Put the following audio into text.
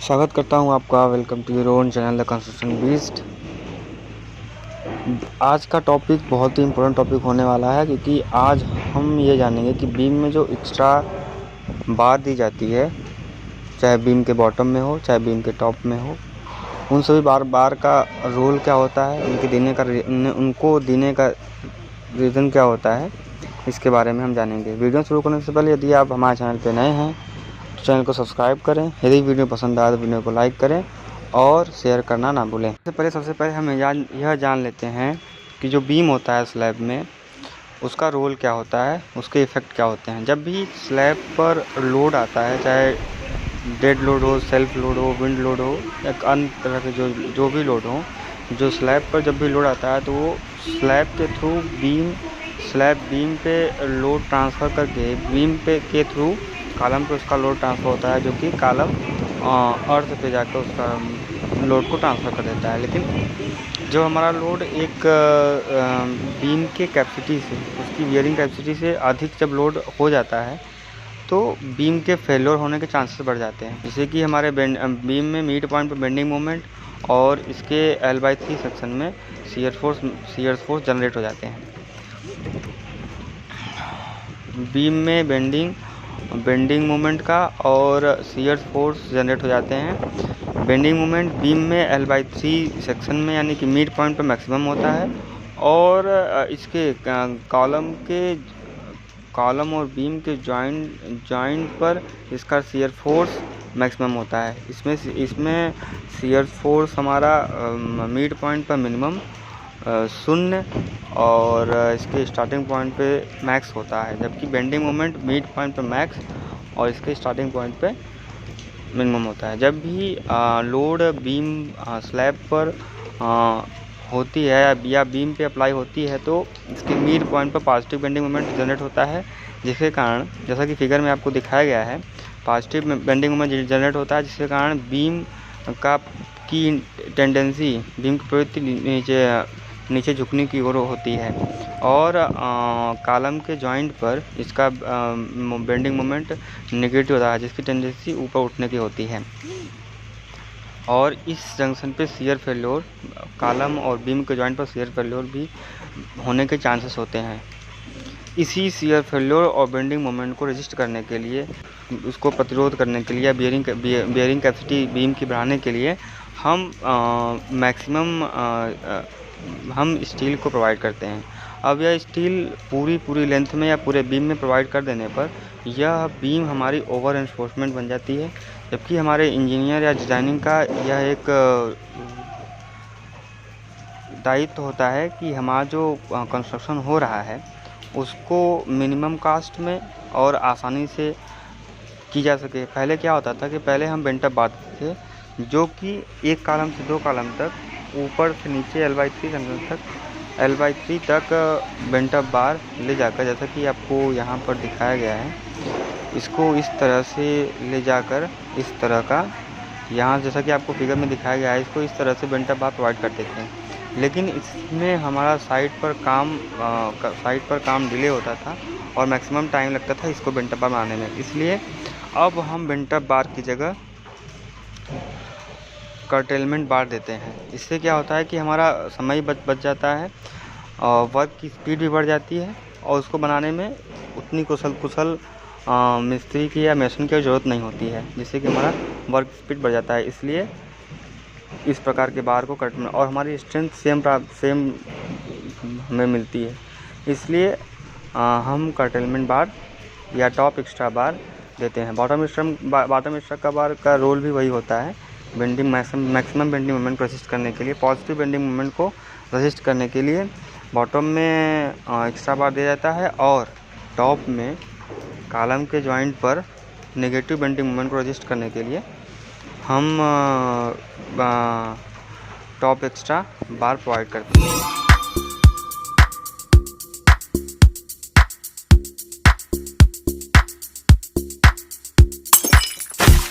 स्वागत करता हूं आपका। Welcome to your own channel the construction beast. आज का टॉपिक बहुत ही इम्पोर्टेंट टॉपिक होने वाला है, क्योंकि आज हम ये जानेंगे कि बीम में जो एक्स्ट्रा बार दी जाती है, चाहे बीम के बॉटम में हो चाहे बीम के टॉप में हो, उन सभी बार का रोल क्या होता है, उनको देने का रीज़न क्या होता है, इसके बारे में हम जानेंगे। वीडियो शुरू करने से पहले यदि आप हमारे चैनल पर नए हैं तो चैनल को सब्सक्राइब करें। यदि वीडियो पसंद आए तो वीडियो को लाइक करें और शेयर करना ना भूलें। सबसे पहले हम यह जान लेते हैं कि जो बीम होता है स्लैब में, उसका रोल क्या होता है, उसके इफ़ेक्ट क्या होते हैं। जब भी स्लैब पर लोड आता है, चाहे डेड लोड हो, सेल्फ लोड हो, विंड लोड हो या अन्य तरह के जो भी लोड हो, जो स्लैब पर जब भी लोड आता है तो वो स्लैब के थ्रू बीम पे लोड ट्रांसफ़र करके बीम पे के थ्रू कॉलम पे उसका लोड ट्रांसफ़र होता है, जो कि कॉलम अर्थ पे जाकर उसका लोड को ट्रांसफ़र कर देता है। लेकिन जो हमारा लोड एक बीम के कैपेसिटी से, उसकी बियरिंग कैपेसिटी से अधिक जब लोड हो जाता है तो बीम के फेल्योर होने के चांसेस बढ़ जाते हैं। जैसे कि हमारे बीम में मिड पॉइंट पर बेंडिंग मोमेंट और इसके L/3 सेक्शन में शियर फोर्स जनरेट हो जाते हैं। बीम में बेंडिंग मोमेंट का और शियर फोर्स जनरेट हो जाते हैं। बेंडिंग मोमेंट बीम में L/3 सेक्शन में यानी कि मिड पॉइंट पर मैक्सिमम होता है, और इसके कॉलम और बीम के जॉइंट पर इसका शियर फोर्स मैक्सिमम होता है। इसमें शियर फोर्स हमारा मिड पॉइंट पर मिनिमम 0 और इसके स्टार्टिंग पॉइंट पे मैक्स होता है, जबकि बेंडिंग मोमेंट मिड पॉइंट पे मैक्स और इसके स्टार्टिंग पॉइंट पे मिनिमम होता है। जब भी लोड बीम स्लैब पर होती है या बीम पे अप्लाई होती है तो इसके मिड पॉइंट पर पॉजिटिव बेंडिंग मोमेंट जनरेट होता है, जिसके कारण, जैसा कि फिगर में आपको दिखाया गया है, पॉजिटिव बेंडिंग मोमेंट जनरेट होता है, जिसके कारण बीम की टेंडेंसी, बीम की प्रवृत्ति नीचे झुकने की ओर होती है, और कॉलम के जॉइंट पर इसका बेंडिंग मोमेंट नेगेटिव होता है, जिसकी टेंडेंसी ऊपर उठने की होती है। और इस जंक्शन पे शियर फेल्योर, कॉलम और बीम के जॉइंट पर शियर फेल्योर भी होने के चांसेस होते हैं। इसी शियर फेल्योर और बेंडिंग मोमेंट को रेजिस्ट करने के लिए, उसको प्रतिरोध करने के लिए, बियरिंग कैपेसिटी बीम की बढ़ाने के लिए हम हम स्टील को प्रोवाइड करते हैं। अब यह स्टील पूरी लेंथ में या पूरे बीम में प्रोवाइड कर देने पर यह बीम हमारी ओवर एनफोर्समेंट बन जाती है, जबकि हमारे इंजीनियर या डिज़ाइनिंग का यह एक दायित्व होता है कि हमारा जो कंस्ट्रक्शन हो रहा है उसको मिनिमम कास्ट में और आसानी से की जा सके। पहले क्या होता था कि पहले हम बेंटअप बार थे, जो कि एक कॉलम से 2 कॉलम तक, ऊपर से नीचे L/3 तक बेंटअप बार ले जाकर, जैसा कि आपको यहाँ पर दिखाया गया है, इसको इस तरह से ले जाकर इस तरह का, यहाँ जैसा कि आपको फिगर में दिखाया गया है, इसको इस तरह से बेंटअप बार प्रोवाइड करते थे। लेकिन इसमें हमारा साइट पर काम डिले होता था और मैक्सिमम टाइम लगता था इसको बेंटअप बार बनाने में। इसलिए अब हम बेंटअप बार की जगह कर्टेलमेंट बार देते हैं। इससे क्या होता है कि हमारा समय बच जाता है और वर्क की स्पीड भी बढ़ जाती है, और उसको बनाने में उतनी कुशल मिस्त्री की या मेसन की ज़रूरत नहीं होती है, जिससे कि हमारा वर्क स्पीड बढ़ जाता है। इसलिए इस प्रकार के बार को कर्टेलमेंट, और हमारी स्ट्रेंथ सेम हमें मिलती है, इसलिए हम कर्टेलमेंट बार या टॉप एक्स्ट्रा बार देते हैं। बॉटम एक्स्ट्रा का बार का रोल भी वही होता है, मैक्सिमम बेंडिंग मोमेंट को रेजिस्ट करने के लिए, पॉजिटिव बेंडिंग मोमेंट को रेजिस्ट करने के लिए बॉटम में एक्स्ट्रा बार दिया जाता है, और टॉप में कॉलम के जॉइंट पर नेगेटिव बेंडिंग मोमेंट को रेजिस्ट करने के लिए हम टॉप एक्स्ट्रा बार प्रोवाइड करते हैं।